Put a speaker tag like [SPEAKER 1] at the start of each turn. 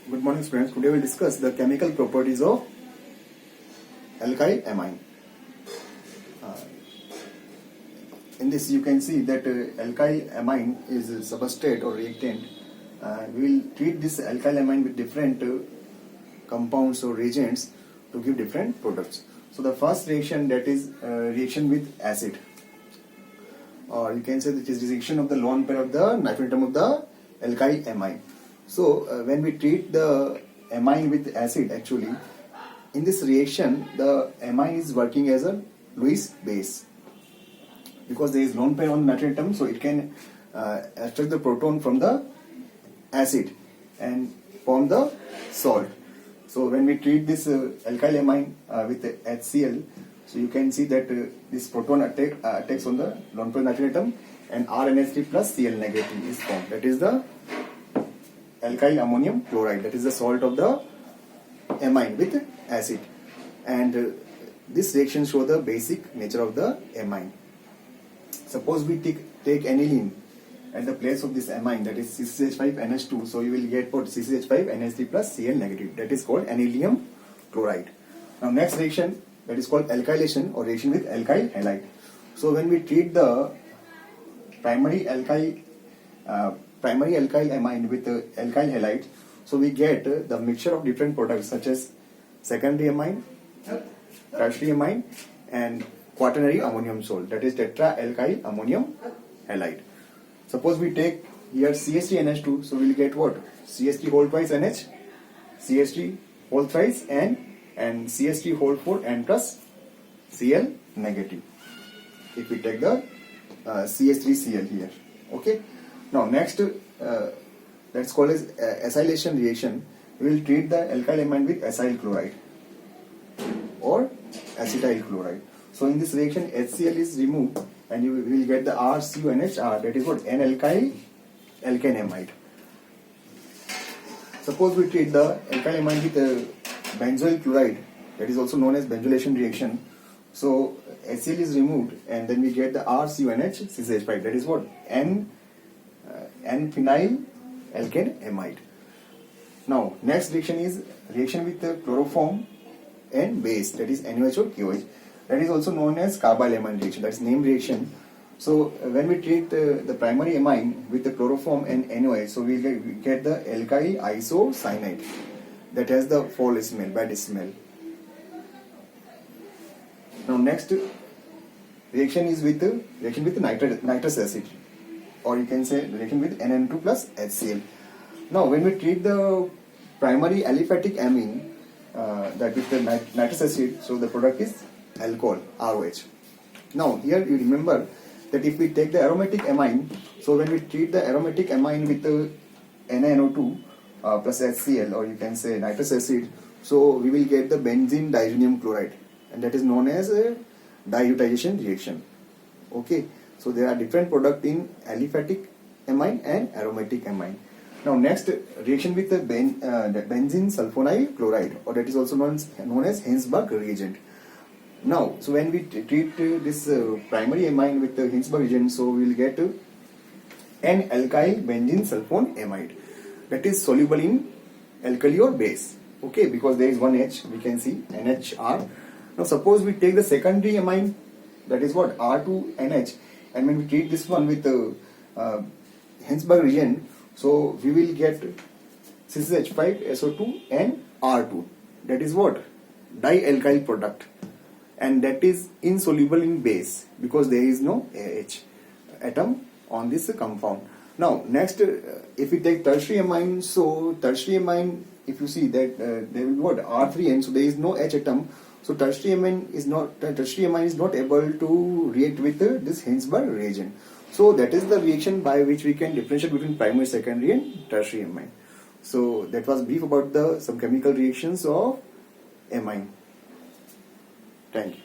[SPEAKER 1] Good morning, students. Today we'll discuss the chemical properties of alkyl amine. In this, you can see that alkyl amine is a substrate or reactant. We will treat this alkyl amine with different compounds or reagents to give different products. So the first reaction, that is reaction with acid, or you can say that is reaction of the lone pair of the nitrogen atom of the alkyl amine. So when we treat the amine with acid, actually in this reaction the amine is working as a Lewis base, because there is lone pair on the nitrogen atom, so it can extract the proton from the acid and form the salt. So when we treat this alkyl amine with HCl, so you can see that this proton attacks on the lone pair nitrogen atom, and RNH3 plus Cl negative is formed. That is the alkyl ammonium chloride. That is the salt of the amine with acid. And this reaction show the basic nature of the amine. Suppose we take aniline at the place of this amine, that is CCH5NH2, so you will get what CCH5NH3 plus Cl negative. That is called anilium chloride. Now next reaction, that is called alkylation or reaction with alkyl halide. So when we treat the primary alkyl amine with alkyl halide, so we get the mixture of different products such as secondary amine, tertiary amine, and quaternary ammonium salt, that is tetra alkyl ammonium halide. Suppose we take here CH3NH2, so we will get what? CH3 whole twice NH, CH3 whole thrice N, and CH3 whole 4 N plus Cl negative. If we take the CH3Cl here, okay. Now next, that's called as acylation reaction. We will treat the alkyl amine with acyl chloride or acetyl chloride. So in this reaction, HCl is removed, and you will get the RCONHR. That is what? N-alkyl alkanamide. Suppose we treat the alkyl amine with benzoyl chloride. That is also known as benzolation reaction. So HCl is removed, and then we get the RCONH CCH5. That is what? N-phenyl alkanamide. Now next reaction is reaction with the chloroform and base, that is NaOH or KOH. That is also known as carbyl-amine reaction. That is name reaction. So when we treat the primary amine with the chloroform and NaOH, so we get the alkyl isocyanide that has the foul smell, bad smell. Now next reaction is with nitrous acid, or you can say reaction with NN2 plus HCl. Now when we treat the primary aliphatic amine that with the nitrous acid, so the product is alcohol, ROH. Now here you remember that if we take the aromatic amine, so when we treat the aromatic amine with the NaNO2 plus HCl, or you can say nitrous acid, so we will get the benzene diazonium chloride, and that is known as a diazotization reaction. Okay, so there are different products in aliphatic amine and aromatic amine. Now next reaction with the benzene sulfonyl chloride, or that is also known as Hinsberg reagent. Now, so when we treat this primary amine with the Hinsberg reagent, so we will get N-alkyl benzene sulfonamide, that is soluble in alkali or base. Okay, because there is one H, we can see NHR. Now suppose we take the secondary amine, that is what? R2NH, and when we treat this one with the Hinsberg reagent, so we will get CCH5SO2 and R2. That is what? Dialkyl product, and that is insoluble in base because there is no H atom on this compound. Now next, if we take tertiary amine, so tertiary amine, if you see that there will be what? R3N, so there is no H atom. So tertiary amine is not able to react with this Hinsberg reagent. So that is the reaction by which we can differentiate between primary, secondary, and tertiary amine. So that was brief about some chemical reactions of amine. Thank you.